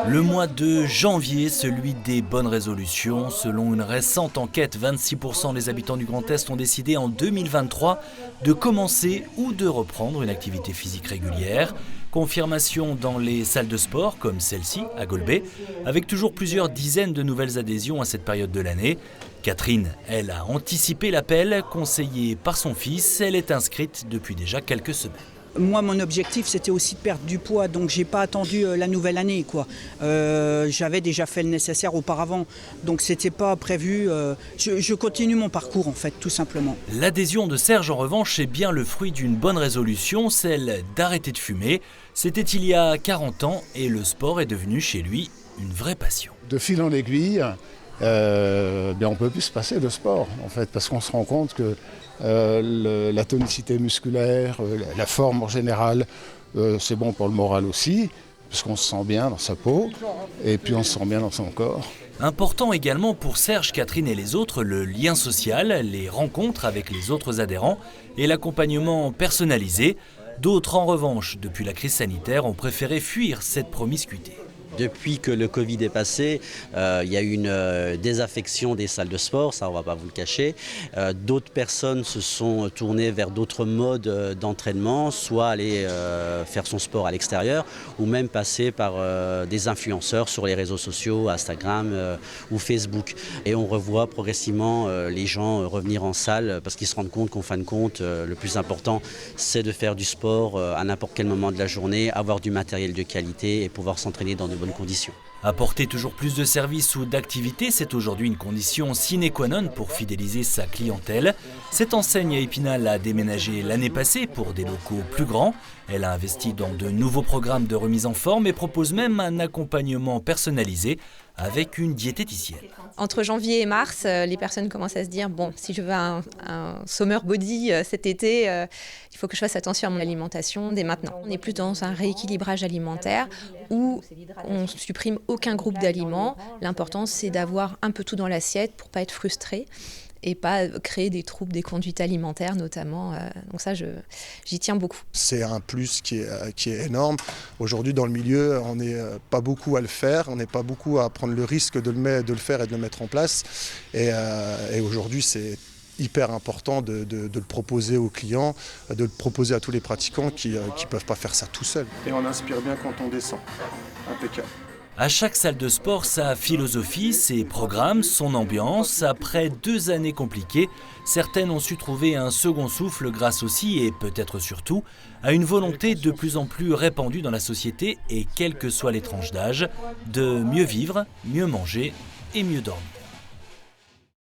Le mois de janvier, celui des bonnes résolutions. Selon une récente enquête, 26% des habitants du Grand Est ont décidé en 2023 de commencer ou de reprendre une activité physique régulière. Confirmation dans les salles de sport, comme celle-ci, à Golbet, avec toujours plusieurs dizaines de nouvelles adhésions à cette période de l'année. Catherine, elle, a anticipé l'appel, conseillée par son fils. Elle est inscrite depuis déjà quelques semaines. Moi, mon objectif, c'était aussi de perdre du poids, donc j'ai pas attendu la nouvelle année, quoi. J'avais déjà fait le nécessaire auparavant, donc c'était pas prévu. Je continue mon parcours, en fait, tout simplement. L'adhésion de Serge, en revanche, est bien le fruit d'une bonne résolution, celle d'arrêter de fumer. C'était il y a 40 ans et le sport est devenu chez lui une vraie passion. De fil en aiguille, on ne peut plus se passer de sport, en fait, parce qu'on se rend compte que la tonicité musculaire, la forme en général, c'est bon pour le moral aussi, parce qu'on se sent bien dans sa peau, et puis on se sent bien dans son corps. Important également pour Serge, Catherine et les autres, le lien social, les rencontres avec les autres adhérents et l'accompagnement personnalisé. D'autres, en revanche, depuis la crise sanitaire, ont préféré fuir cette promiscuité. Depuis que le Covid est passé, il y a eu une désaffection des salles de sport, ça on ne va pas vous le cacher. D'autres personnes se sont tournées vers d'autres modes d'entraînement, soit aller faire son sport à l'extérieur, ou même passer par des influenceurs sur les réseaux sociaux, Instagram ou Facebook. Et on revoit progressivement les gens revenir en salle parce qu'ils se rendent compte qu'en fin de compte, le plus important, c'est de faire du sport à n'importe quel moment de la journée, avoir du matériel de qualité et pouvoir s'entraîner dans de bonnes conditions. Apporter toujours plus de services ou d'activités, c'est aujourd'hui une condition sine qua non pour fidéliser sa clientèle. Cette enseigne à Épinal a déménagé l'année passée pour des locaux plus grands. Elle a investi dans de nouveaux programmes de remise en forme et propose même un accompagnement personnalisé avec une diététicienne. Entre janvier et mars, les personnes commencent à se dire bon, si je veux un summer body cet été, il faut que je fasse attention à mon alimentation dès maintenant. On est plus dans un rééquilibrage alimentaire où on ne supprime aucun groupe d'aliments. L'important, c'est d'avoir un peu tout dans l'assiette pour ne pas être frustré et pas créer des troubles des conduites alimentaires notamment. Donc ça, j'y tiens beaucoup. C'est un plus qui est énorme. Aujourd'hui, dans le milieu, on n'est pas beaucoup à le faire. On n'est pas beaucoup à prendre le risque de le faire et de le mettre en place. Et aujourd'hui, c'est hyper important de le proposer aux clients, de le proposer à tous les pratiquants qui ne peuvent pas faire ça tout seuls. Et on inspire bien quand on descend. Impeccable. À chaque salle de sport, sa philosophie, ses programmes, son ambiance. Après 2 années compliquées, certaines ont su trouver un second souffle grâce aussi, et peut-être surtout, à une volonté de plus en plus répandue dans la société, et quelles que soient les tranches d'âge, de mieux vivre, mieux manger et mieux dormir.